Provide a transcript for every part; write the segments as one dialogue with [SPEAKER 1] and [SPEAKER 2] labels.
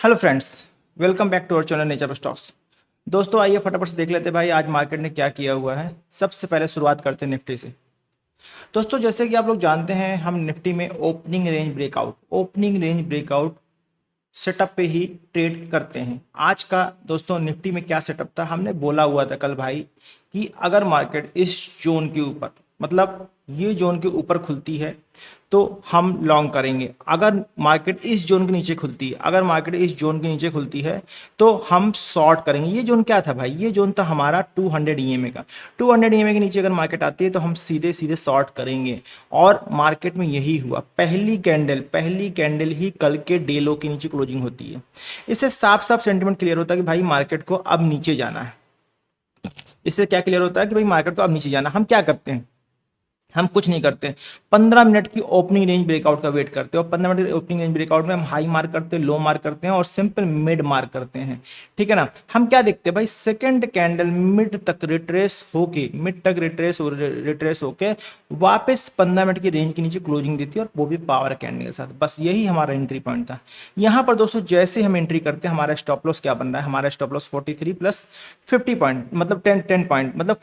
[SPEAKER 1] Hello friends, welcome back to our channel nature stocks. दोस्तों आइए फटाफट से देख लेते हैं भाई आज मार्केट ने क्या किया हुआ है। सबसे पहले शुरुआत करते हैं निफ्टी से। दोस्तों जैसे कि आप लोग जानते हैं, हम निफ्टी में ओपनिंग रेंज ब्रेकआउट सेटअप पे ही ट्रेड करते हैं। आज का दोस्तों निफ्टी में क्या सेटअप था, हमने बोला हुआ था कल भाई कि अगर मार्केट इस जोन के ऊपर, मतलब ये जोन के ऊपर खुलती है तो हम लॉन्ग करेंगे। अगर मार्केट इस जोन के नीचे खुलती है, अगर मार्केट इस जोन के नीचे खुलती है तो हम शॉर्ट करेंगे। ये जोन क्या था भाई, ये जोन था हमारा 200 ईएमए का। 200 ईएमए के नीचे अगर मार्केट आती है तो हम सीधे सीधे शॉर्ट करेंगे। और मार्केट में यही हुआ, पहली कैंडल ही कल के डे लो के नीचे क्लोजिंग होती है। इससे साफ साफ सेंटिमेंट क्लियर होता है कि भाई मार्केट को अब नीचे जाना है। इससे क्या क्लियर होता है कि भाई मार्केट को अब नीचे जाना। हम क्या करते हैं, हम कुछ नहीं करते, 15 मिनट की ओपनिंग रेंज ब्रेकआउट का वेट करते हैं। और 15 मिनट की ओपनिंग रेंज ब्रेकआउट में हम हाई मार्क करते हैं, लो मार्क करते हैं और सिंपल मिड मार्क करते हैं। ठीक है ना। हम क्या देखते हैं भाई, सेकंड कैंडल मिड तक रिट्रेस होके वापस 15 मिनट की रेंज के नीचे क्लोजिंग देती है, और वो भी पावर कैंडल के साथ। बस यही हमारा एंट्री पॉइंट था। यहाँ पर दोस्तों जैसे हम एंट्री करते हैं, हमारा स्टॉप लॉस क्या बन रहा है, हमारा स्टॉप लॉस 43 प्लस 50 पॉइंट, मतलब 10 पॉइंट, मतलब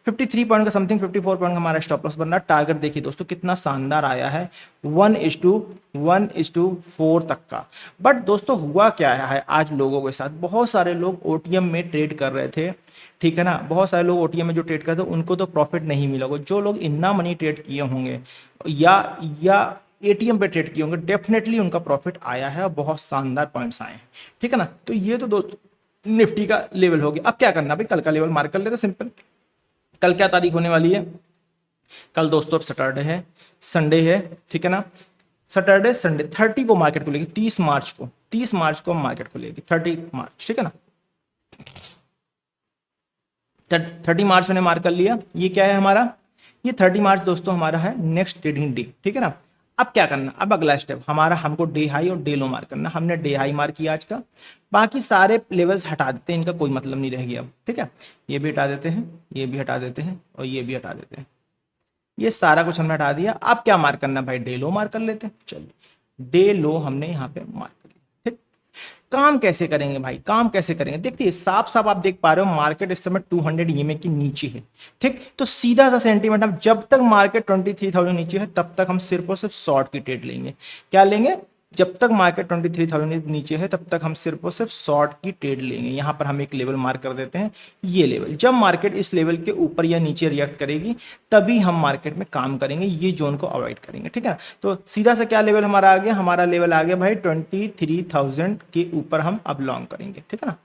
[SPEAKER 1] 53 पॉइंट का समथिंग 54 पॉइंट का हमारा स्टॉप लॉस बन रहा है। टारगेट देखिए दोस्तों कितना शानदार आया है, 1:4 तक का। बट दोस्तों हुआ क्या है आज लोगों के साथ, बहुत सारे लोग ओटीएम में ट्रेड कर रहे थे। ठीक है ना, बहुत सारे लोग ओटीएम में जो ट्रेड करते हैं उनको तो प्रॉफिट नहीं मिला होगा। जो लोग इतना मनी ट्रेड किए होंगे या एटीएम पे ट्रेड किए होंगे, डेफिनेटली उनका प्रॉफिट आया है और बहुत शानदार पॉइंट्स आए हैं। ठीक है ना। तो ये तो दोस्तों निफ्टी का लेवल हो गया। अब क्या करना भाई, कल का लेवल मार्क कर लेते सिंपल। कल क्या तारीख होने वाली है, कल दोस्तों अब सैटरडे है, संडे है। ठीक है ना। सैटरडे संडे 30 को मार्केट खुलेगी, 30 मार्च को मार्केट खुलेगी, 30 मार्च। ठीक है ना। 30 मार्च मैंने मार्क कर लिया। ये क्या है हमारा, ये 30 मार्च दोस्तों हमारा है नेक्स्ट ट्रेडिंग डे। ठीक है ना। अब क्या करना, अब अगला स्टेप हमारा, हमको डे हाई और डे लो मार्क करना। हमने डे हाई मार्क किया आज का, बाकी सारे लेवल्स हटा देते हैं, इनका कोई मतलब नहीं रह गया अब। ठीक है, ये भी हटा देते हैं, ये भी हटा देते हैं और ये भी हटा देते हैं। ये सारा कुछ हमने हटा दिया। अब क्या मार्क करना भाई, डे लो मार्क कर लेते हैं। चलिए डे लो हमने यहाँ पे मार्क कर लिया। ठीक, काम कैसे करेंगे भाई, काम कैसे करेंगे, देखिए साफ साफ आप देख पा रहे हो मार्केट इस समय 200 ईएमए के नीचे है। ठीक, तो सीधा सा सेंटीमेंट, हम जब तक मार्केट 23,000 नीचे है तब तक हम सिर्फ और सिर्फ शॉर्ट की ट्रेड लेंगे। क्या लेंगे, जब तक मार्केट 23,000 नीचे है तब तक हम सिर्फ और सिर्फ शॉर्ट की ट्रेड लेंगे। यहां पर हम एक लेवल मार्क कर देते हैं, ये लेवल। जब मार्केट इस लेवल के ऊपर या नीचे रिएक्ट करेगी तभी हम मार्केट में काम करेंगे, ये जोन को अवॉइड करेंगे। ठीक है ना। तो सीधा सा क्या लेवल हमारा आ गया, हमारा लेवल आ गया भाई 23,000 के ऊपर हम अब लॉन्ग करेंगे। ठीक है ना।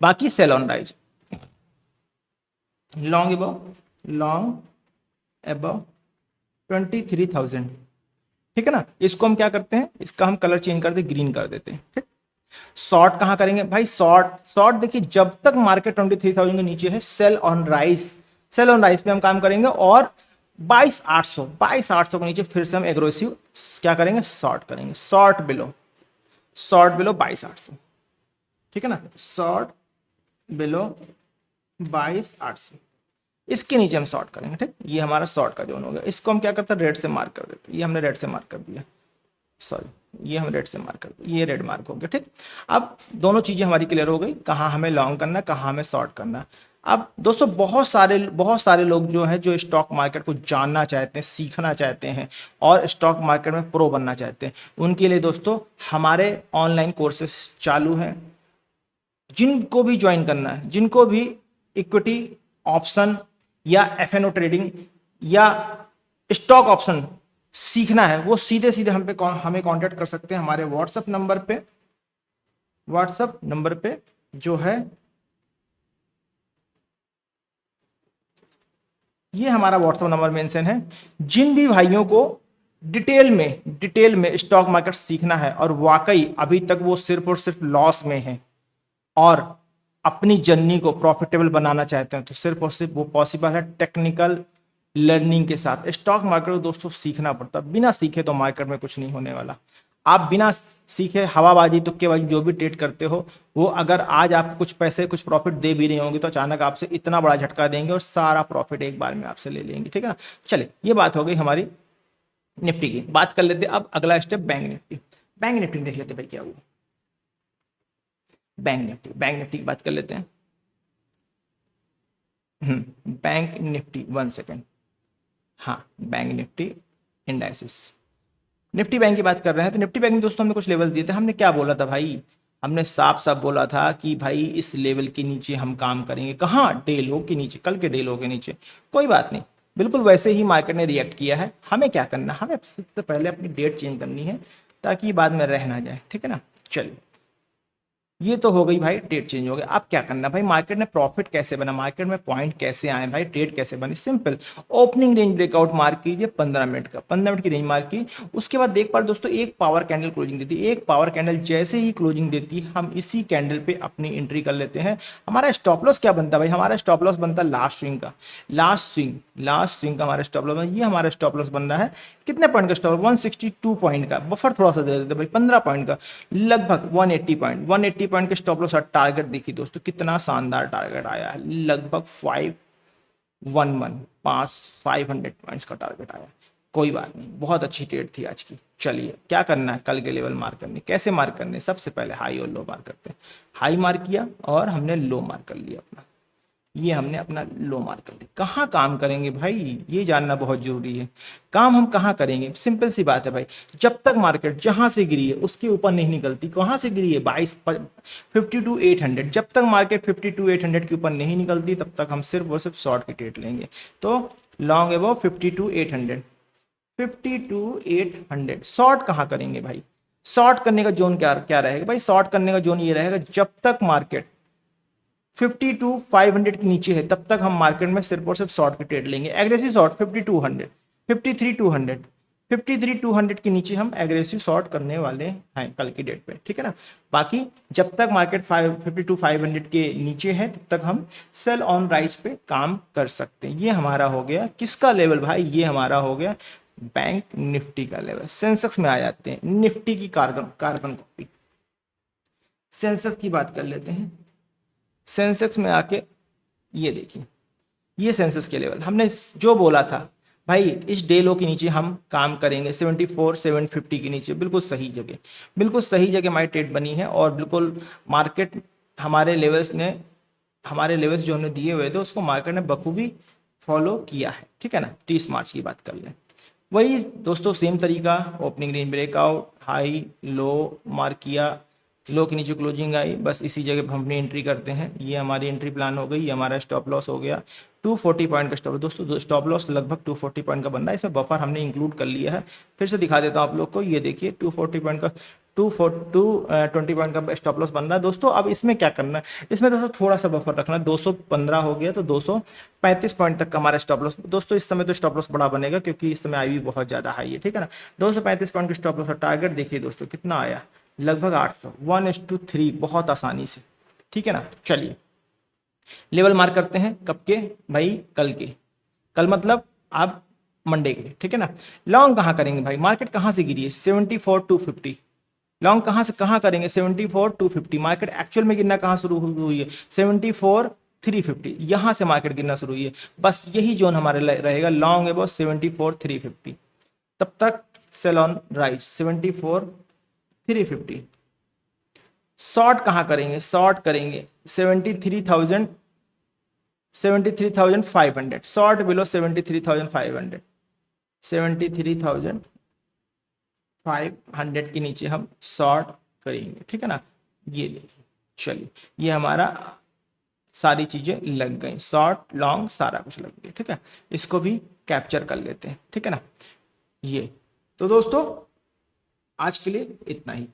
[SPEAKER 1] बाकी sell on rise, long above 23,000। ठीक है ना। इसको हम क्या करते हैं, इसका हम कलर चेंज कर दे, ग्रीन कर देते हैं। ठीक, शॉर्ट कहां करेंगे भाई, शॉर्ट देखिए जब तक मार्केट 23,000 के नीचे है, सेल ऑन राइस पे हम काम करेंगे। और 22,800 के नीचे फिर से हम एग्रेसिव क्या करेंगे, शॉर्ट करेंगे। Short below 22,800। ठीक है ना, शॉर्ट बिलो 22,800, इसके नीचे हम शॉर्ट करेंगे। ठीक, ये हमारा शॉर्ट का जोन हो गया। इसको हम क्या करते हैं, रेड से मार्क कर देते हैं। ये हमने रेड से मार्क कर दिया, सॉरी ये हम रेड से मार्क कर दिया, ये रेड मार्क हो गया। ठीक, अब दोनों चीजें हमारी क्लियर हो गई, कहाँ हमें लॉन्ग करना है, कहाँ हमें शॉर्ट करना है। अब दोस्तों बहुत सारे लोग जो है, जो स्टॉक मार्केट को जानना चाहते हैं, सीखना चाहते हैं और स्टॉक मार्केट में प्रो बनना चाहते हैं, उनके लिए दोस्तों हमारे ऑनलाइन कोर्सेस चालू हैं। जिनको भी ज्वाइन करना है, जिनको भी इक्विटी ऑप्शन या एफएनओ ट्रेडिंग या स्टॉक ऑप्शन सीखना है, वो सीधे सीधे हमें कांटेक्ट कर सकते हैं हमारे व्हाट्सएप नंबर पे जो है, ये हमारा व्हाट्सएप नंबर मेंशन है। जिन भी भाइयों को डिटेल में स्टॉक मार्केट सीखना है और वाकई अभी तक वो सिर्फ और सिर्फ लॉस में है और अपनी जर्नी को प्रॉफिटेबल बनाना चाहते हैं, तो सिर्फ और सिर्फ वो पॉसिबल है टेक्निकल लर्निंग के साथ। स्टॉक मार्केट को दोस्तों सीखना पड़ता है, बिना सीखे तो मार्केट में कुछ नहीं होने वाला। आप बिना सीखे हवाबाजी तुक्केबाजी जो भी ट्रेड करते हो, वो अगर आज आप कुछ पैसे कुछ प्रॉफिट दे भी नहीं होंगे तो अचानक आपसे इतना बड़ा झटका देंगे और सारा प्रॉफिट एक बार में आपसे ले लेंगे। ठीक है ना। चले, ये बात हो गई हमारी निफ्टी की बात कर लेते हैं। अब अगला step bank Nifty. Bank Nifty देख लेते हैं भाई क्या हुआ। बैंक निफ्टी की बात कर लेते हैं। Bank nifty 1 second. हाँ, bank nifty indices. Nifty bank की बात कर रहे हैं तो निफ्टी बैंक में दोस्तों हमने कुछ लेवल दिए थे। हमने क्या बोला था भाई, हमने साफ साफ बोला था कि भाई इस लेवल के नीचे हम काम करेंगे। कहाँ? डे लो के नीचे, कल के डे लो के नीचे। कोई बात नहीं, बिल्कुल वैसे ही मार्केट ने रिएक्ट किया है। हमें क्या करना, हमें सबसे पहले अपनी डेट चेंज करनी है ताकि बाद में रह ना जाए, ठीक है ना। चलिए, ये तो हो गई भाई, डेट चेंज हो गया। अब क्या करना भाई, मार्केट में प्रॉफिट कैसे बना, मार्केट में पॉइंट कैसे आए भाई, ट्रेड कैसे बनी। Simple, opening range breakout mark कीजिए 15 मिनट का, 15 मिनट की रेंज मार्क की। उसके बाद देख पा दोस्तों एक पावर कैंडल क्लोजिंग देती है। एक पावर कैंडल जैसे ही क्लोजिंग देती है, हम इसी कैंडल पे अपनी एंट्री कर लेते हैं। हमारा स्टॉप लॉस क्या बनता है भाई, हमारा स्टॉप लॉस बनता है लास्ट स्विंग का। लास्ट स्विंग का हमारा स्टॉप लॉस, ये हमारा स्टॉप लॉस बन रहा है कितने पॉइंट का स्टॉप, 162 पॉइंट का। बफर थोड़ा सा दे देते भाई, 15 पॉइंट का, लगभग 180 पॉइंट के स्टॉप लॉस। टारगेट देखिए दोस्तों, कितना शानदार टारगेट आया है, लगभग 500 पॉइंट्स का टारगेट आया। कोई बात नहीं, बहुत अच्छी ट्रेड थी आज की। चलिए, क्या करना है, कल के लेवल मार्क करने। कैसे मार्क करने, सबसे पहले हाई और लो मार्क करते हैं। हाई मार्क किया और हमने लो मार्क कर लिया अपना, ये हमने अपना लो मार्क कर लिया। कहाँ काम करेंगे भाई, ये जानना बहुत जरूरी है। काम हम कहाँ करेंगे, सिंपल सी बात है भाई, जब तक मार्केट जहां से गिरी है उसके ऊपर नहीं निकलती। कहाँ से गिरी है, 52,800, जब तक मार्केट 52,800 के ऊपर नहीं निकलती तब तक हम सिर्फ और सिर्फ शॉर्ट की ट्रेड लेंगे। तो लॉन्ग एबव 52,800, 52,800 शॉर्ट कहाँ करेंगे भाई। शॉर्ट करने का जोन क्या क्या रहेगा भाई, शॉर्ट करने का जोन ये रहेगा जब तक मार्केट 52,500 के नीचे है तब तक हम मार्केट में सिर्फ और सिर्फ शॉर्ट की ट्रेड लेंगे। एग्रेसिव शॉर्ट 5200, 53,200, 53,200 के नीचे हम एग्रेसिव शॉर्ट करने वाले हैं कल की डेट पे, ठीक है ना। बाकी जब तक मार्केट 52,500 के नीचे है तब तक हम सेल ऑन राइज पे काम कर सकते हैं। ये हमारा हो गया किसका लेवल भाई, ये हमारा हो गया बैंक निफ्टी का लेवल। सेंसेक्स में आ जाते हैं, निफ्टी की कार्बन कॉपी। सेंसेक्स की बात कर लेते हैं। सेंसेक्स में आके ये देखिए, ये सेंसेक्स के लेवल हमने जो बोला था भाई, इस डे लो के नीचे हम काम करेंगे 74,750 के नीचे। बिल्कुल सही जगह, बिल्कुल सही जगह हमारी ट्रेड बनी है और बिल्कुल मार्केट हमारे लेवल्स जो हमने दिए हुए थे उसको मार्केट ने बखूबी फॉलो किया है, ठीक है ना। 30 मार्च की बात कर लें, वही दोस्तों सेम तरीका, opening range breakout, high low mark किया, लो के नीचे क्लोजिंग आई, बस इसी जगह पर हम अपनी एंट्री करते हैं। ये हमारी एंट्री प्लान हो गई, ये हमारा स्टॉप लॉस हो गया 240 पॉइंट का स्टॉप। दोस्तों स्टॉप लॉस लगभग 240 पॉइंट का बन रहा है, इसमें बफर हमने इंक्लूड कर लिया है। फिर से दिखा देता हूँ आप लोग को, ये देखिए 240 पॉइंट का 220 पॉइंट का स्टॉप लॉस बन रहा है। दोस्तों अब इसमें क्या करना है, इसमें दोस्तों थोड़ा सा बफर रखना है। 215 हो गया तो 235 पॉइंट तक का हमारा स्टॉप लॉस। दोस्तों इस समय तो स्टॉप लॉस बड़ा बनेगा क्योंकि इस समय आई भी बहुत ज्यादा हाई है, ठीक है ना। 235 पॉइंट का स्टॉप लॉस। टारगेट देखिए दोस्तों कितना आया, लगभग 800, 1:3, बहुत आसानी से, ठीक है ना। चलिए लेवल मार्क करते हैं, कब के भाई, कल के। कल मतलब आप मंडे के, ठीक है ना। लॉन्ग कहाँ करेंगे भाई, मार्केट कहाँ से गिरी है 74,250। लॉन्ग कहाँ से कहाँ करेंगे 74,250। मार्केट एक्चुअल में गिरना कहाँ शुरू हुई है 74,350, यहां से मार्केट गिरना शुरू हुई है। बस यही जोन हमारे रहेगा, लॉन्ग अबाउट 74,350। तब तक सेल ऑन राइज 74,350। शॉर्ट कहाँ करेंगे, शॉर्ट करेंगे 73,500, शॉर्ट बिलो 73,500, 73,500 के नीचे हम शॉर्ट करेंगे, ठीक है ना। ये देखिए, चलिए ये हमारा सारी चीजें लग गई, शॉर्ट लॉन्ग सारा कुछ लग गया, ठीक है। इसको भी कैप्चर कर लेते हैं, ठीक है ना। ये तो दोस्तों आज के लिए इतना ही।